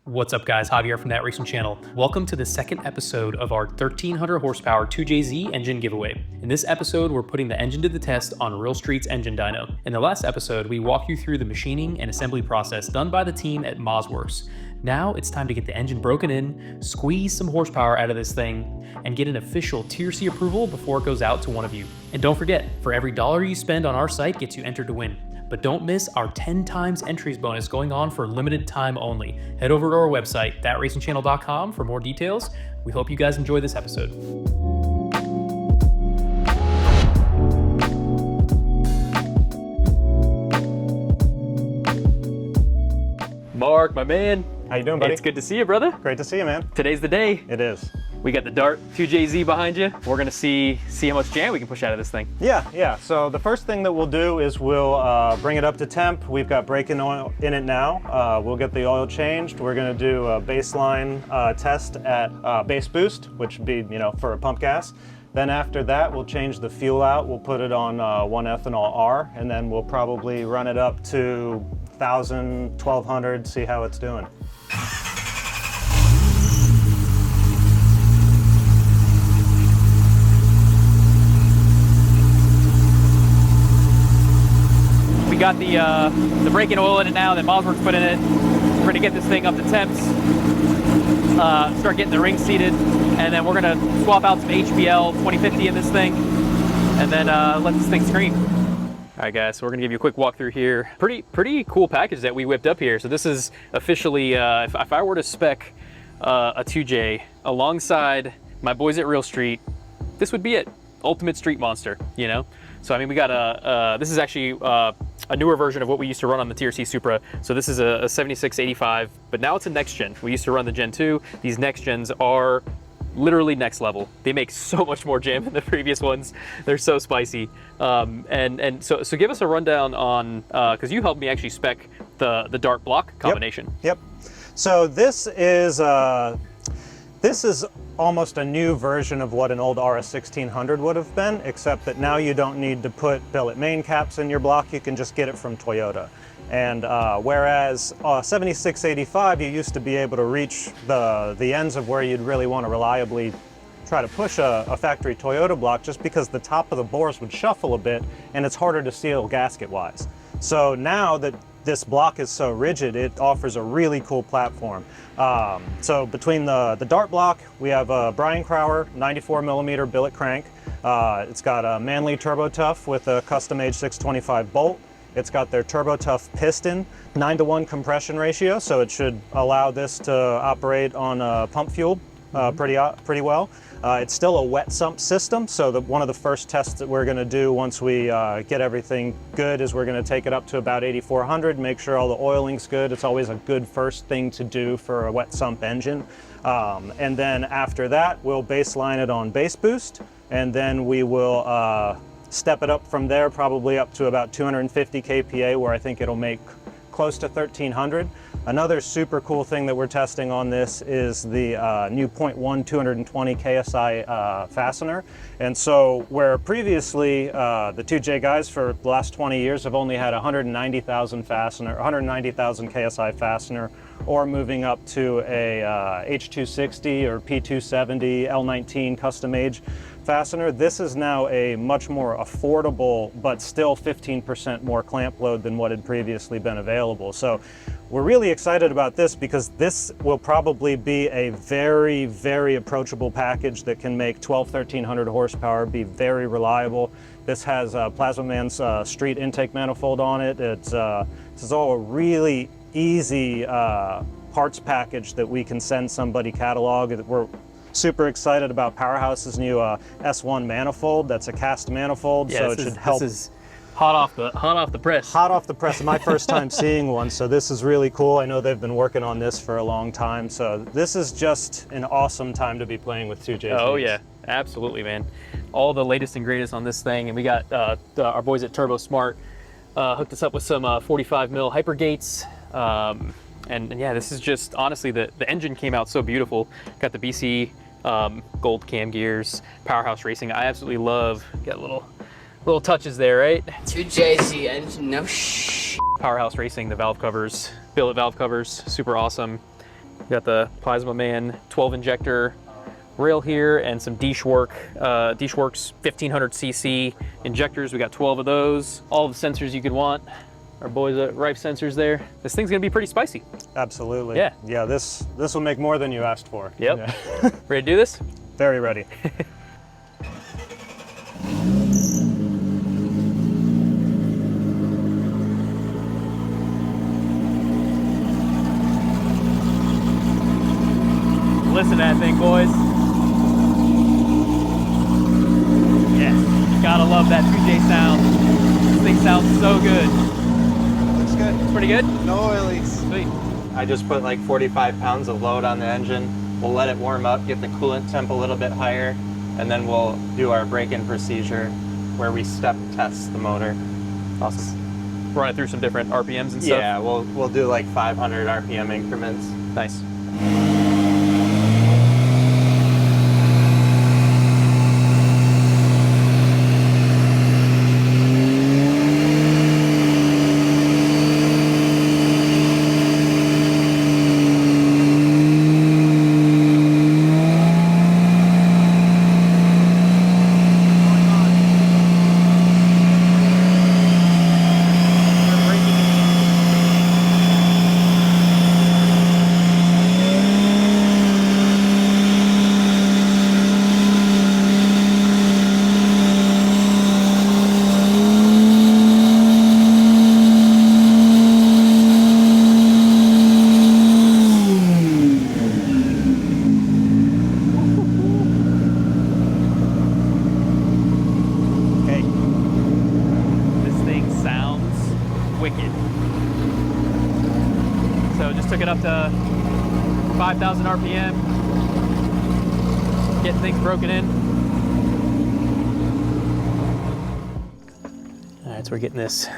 What's up guys, Javier from That Racing Channel. Welcome to the second episode of our 1300 horsepower 2JZ engine giveaway. In this episode, we're putting the engine to the test on Real Street's engine dyno. In the last episode, we walked you through the machining and assembly process done by the team at Mazworx. Now it's time to get the engine broken in, squeeze some horsepower out of this thing, and get an official Tier C approval before it goes out to one of you. And don't forget, for every dollar you spend on our site gets you entered to win. But don't miss our 10 times entries bonus going on for limited time only. Head over to our website, thatracingchannel.com, for more details. We hope you guys enjoy this episode. Mark, my man. How you doing, buddy? It's good to see you, brother. Great to see you, man. Today's the day. It is. We got the Dart 2JZ behind you. We're gonna see how much jam we can push out of this thing. Yeah. So the first thing that we'll do is we'll bring it up to temp. We've got break-in oil in it now. We'll get the oil changed. We're gonna do a baseline test at base boost, which would be, for a pump gas. Then after that, we'll change the fuel out. We'll put it on 1-ethanol R, and then we'll probably run it up to 1,000, 1,200, see how it's doing. We got the break-in oil in it now that Mazworx put in it. We're gonna get this thing up to temps, start getting the rings seated, and then we're gonna swap out some HPL 2050 in this thing, and then let this thing scream. All right, guys, so we're gonna give you a quick walkthrough here. Pretty cool package that we whipped up here. So this is officially, if I were to spec a 2J alongside my boys at Real Street, this would be it. Ultimate street monster, So I mean, we got this is actually a newer version of what we used to run on the Tier C Supra. So this is a 7685, but now it's a next gen. We used to run the Gen 2. These next gens are literally next level. They make so much more jam than the previous ones. They're so spicy. And so give us a rundown on, because you helped me actually spec the Dart block combination. Yep. So this is almost a new version of what an old RS 1600 would have been, except that now you don't need to put billet main caps in your block. You can just get it from Toyota. And whereas 7685, you used to be able to reach the ends of where you'd really want to reliably try to push a factory Toyota block, just because the top of the bores would shuffle a bit and it's harder to seal gasket wise. So now that this block is so rigid, it offers a really cool platform. So between the Dart block, we have a Brian Crower 94mm billet crank. It's got a Manley Turbo Tough with a custom-made 625 bolt. It's got their Turbo Tough piston, 9-to-1 compression ratio, so it should allow this to operate on pump fuel pretty well. It's still a wet sump system, so one of the first tests that we're going to do once we get everything good is we're going to take it up to about 8,400, make sure all the oiling's good. It's always a good first thing to do for a wet sump engine. And then after that, we'll baseline it on base boost, and then we will step it up from there, probably up to about 250 kPa, where I think it'll make close to 1,300. Another super cool thing that we're testing on this is the new 0.1 220 KSI fastener. And so where previously the 2J guys for the last 20 years have only had 190,000 KSI fastener, or moving up to a H260 or P270 L19 custom age fastener, this is now a much more affordable, but still 15% more clamp load than what had previously been available. So we're really excited about this because this will probably be a very, very approachable package that can make 1,300 horsepower, be very reliable. This has Plasmaman's street intake manifold on it. This is all a really easy parts package that we can send somebody catalog. We're super excited about Powerhouse's new S1 manifold. That's a cast manifold, so it should help. This is hot off the press. Hot off the press. My first time seeing one, so this is really cool. I know they've been working on this for a long time, so this is just an awesome time to be playing with 2J. Oh yeah, absolutely, man. All the latest and greatest on this thing, and we got our boys at Turbo Smart hooked us up with some 45mm hyper gates. And yeah, this is just, honestly, the engine came out so beautiful. Got the BC gold cam gears, Powerhouse Racing. I absolutely love, got little touches there, right? 2JZ engine, no shh. Powerhouse Racing, the valve covers, billet valve covers, super awesome. Got the Plasma Man 12 injector rail here and some Dyno Runs 1500cc injectors. We got 12 of those. All the sensors you could want. Our boys at Rife Sensors there. This thing's gonna be pretty spicy. Absolutely. Yeah. Yeah, this will make more than you asked for. Yep. Yeah. Ready to do this? Very ready. Listen to that thing, boys. Yeah, gotta love that 2J sound. This thing sounds so good. Looks good. It's pretty good? No oil leaks. Sweet. I just put like 45 pounds of load on the engine. We'll let it warm up, get the coolant temp a little bit higher, and then we'll do our break-in procedure where we step test the motor. Awesome. Run it through some different RPMs and stuff? Yeah, we'll do like 500 RPM increments. Nice. So just took it up to 5,000 RPM, getting things broken in. All right, so we're getting this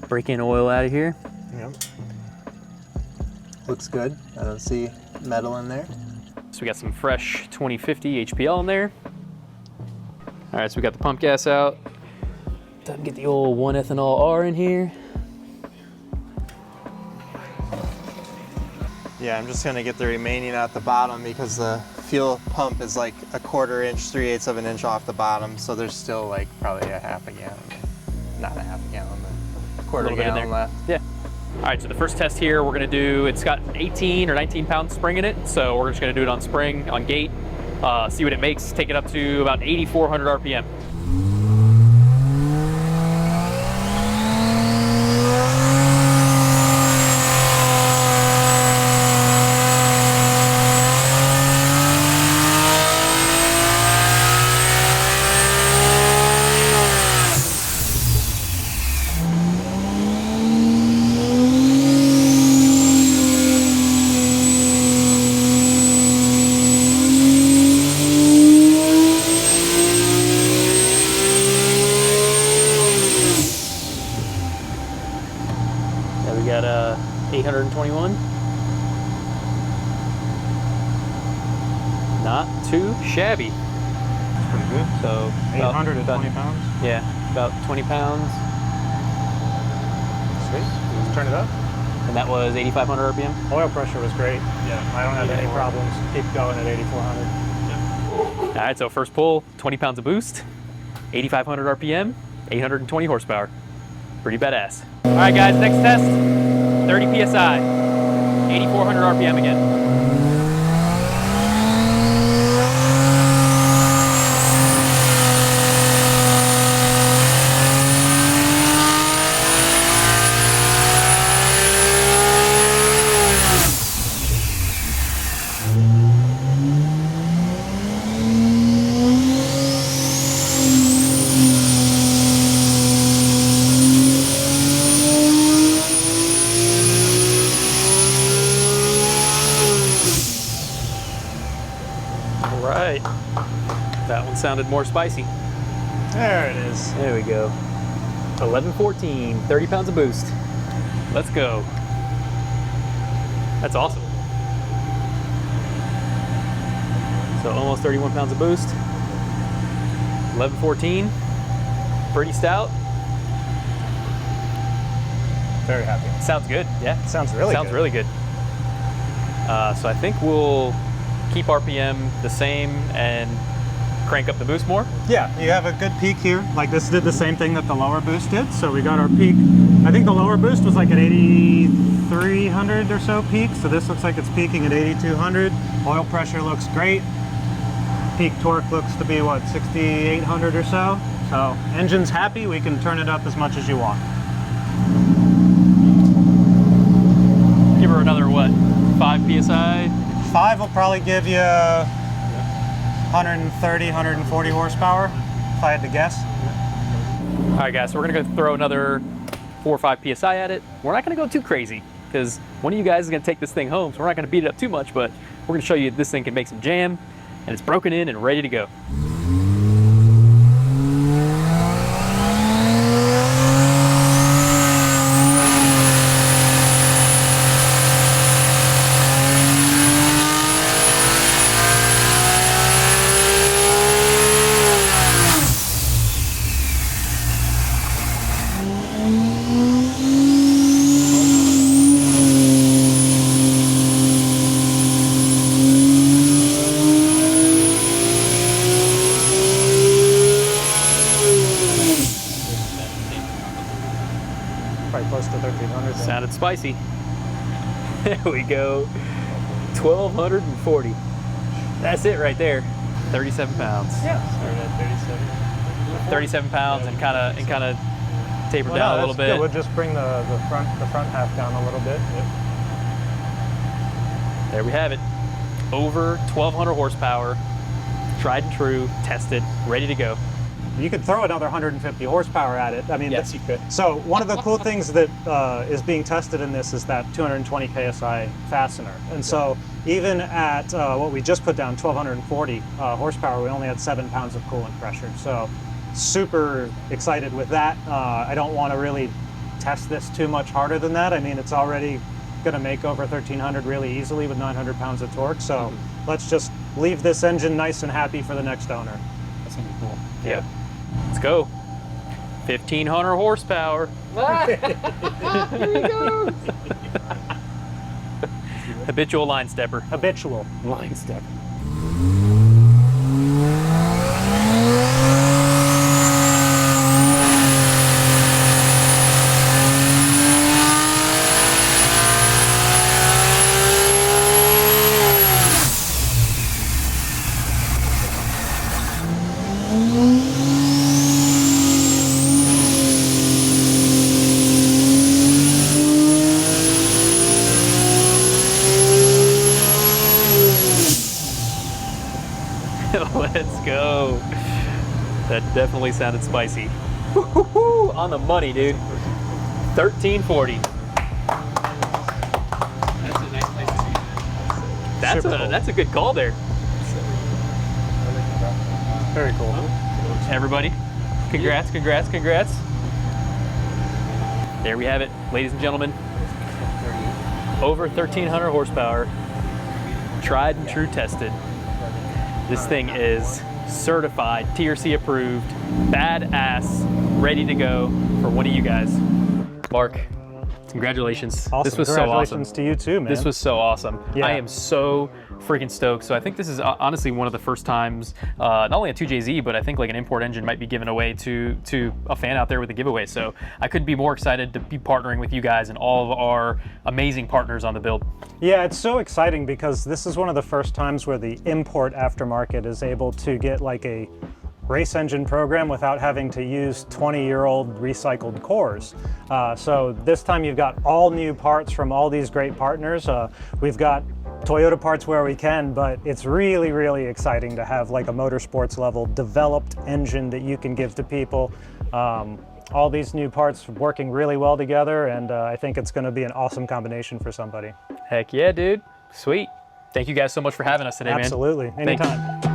break-in oil out of here. Yep. Looks good. I don't see metal in there. So we got some fresh 2050 HPL in there. All right, so we got the pump gas out. Time to get the old 1-ethanol R in here. Yeah, I'm just gonna get the remaining at the bottom because the fuel pump is like a 1/4 inch, 3/8 of an inch off the bottom. So there's still like probably a half a gallon, not a half a gallon, but a 1/4 gallon left. Yeah. All right, so the first test here we're gonna do, it's got 18 or 19 pound spring in it. So we're just gonna do it on spring, on gate, see what it makes, take it up to about 8,400 RPM. We got 821. Not too shabby. Pretty good. So 820 pounds. Yeah, about 20 pounds. Sweet. Let's turn it up. And that was 8,500 RPM. Oil pressure was great. Yeah, I don't have any problems. Keep going at 8,400. All right, so first pull, 20 pounds of boost, 8,500 RPM, 820 horsepower. Pretty badass. All right, guys, next test, 30 PSI, 8,400 RPM again. Right, that one sounded more spicy. There it is. There we go. 1114, 30 pounds of boost. Let's go. That's awesome. So almost 31 pounds of boost. 1114, pretty stout. Very happy. Sounds good, yeah. Sounds really good. Sounds really good. So I think we'll keep RPM the same and crank up the boost more. Yeah, you have a good peak here. Like this did the same thing that the lower boost did. So we got our peak. I think the lower boost was like at 8,300 or so peak. So this looks like it's peaking at 8,200. Oil pressure looks great. Peak torque looks to be what, 6,800 or so. So engine's happy. We can turn it up as much as you want. Give her another what, 5 psi? 5 will probably give you 130, 140 horsepower, if I had to guess. All right, guys, so we're gonna go throw another 4 or 5 psi at it. We're not gonna go too crazy because one of you guys is gonna take this thing home, so we're not gonna beat it up too much, but we're gonna show you this thing can make some jam, and it's broken in and ready to go. Probably close to 1,300. then. Sounded spicy. There we go. 1,240. That's it right there. 37 pounds. Yeah. Started at 37. 37 pounds and kind of tapered Well, down no, a little that's good. bit. We'll just bring the front half down a little bit. There we have it. Over 1,200 horsepower, tried and true, tested, ready to go. You could throw another 150 horsepower at it. I mean, Yes, you could. So one of the cool things that is being tested in this is that 220 KSI fastener. And so even at what we just put down, 1,240 horsepower, we only had 7 pounds of coolant pressure. So super excited with that. I don't want to really test this too much harder than that. I mean, it's already going to make over 1,300 really easily with 900 pounds of torque. So let's just leave this engine nice and happy for the next owner. That's gonna be cool. Yep. Let's go. 1,500 horsepower. Here we go. Habitual line stepper. Habitual. Line stepper. Let's go. That definitely sounded spicy. Woo-hoo-hoo, on the money, dude. 1,340. That's a nice place to see. That's a good call there. Very cool. Everybody, congrats, congrats, congrats. There we have it, ladies and gentlemen. Over 1,300 horsepower, tried and true tested. This thing is certified, TRC approved, badass, ready to go for one of you guys. Mark, congratulations. Awesome. This was Congratulations so awesome. to you too, man. This was so awesome. Yeah. I am so freaking stoked. So I think this is honestly one of the first times, not only a 2JZ, but I think like an import engine might be given away to a fan out there with a giveaway. So I couldn't be more excited to be partnering with you guys and all of our amazing partners on the build. Yeah, it's so exciting because this is one of the first times where the import aftermarket is able to get like a race engine program without having to use 20-year-old recycled cores. So this time you've got all new parts from all these great partners. We've got Toyota parts where we can, but it's really, really exciting to have like a motorsports level developed engine that you can give to people. All these new parts working really well together, and I think it's going to be an awesome combination for somebody. Heck yeah, dude. Sweet. Thank you guys so much for having us today, man. Absolutely. Thank you. Anytime.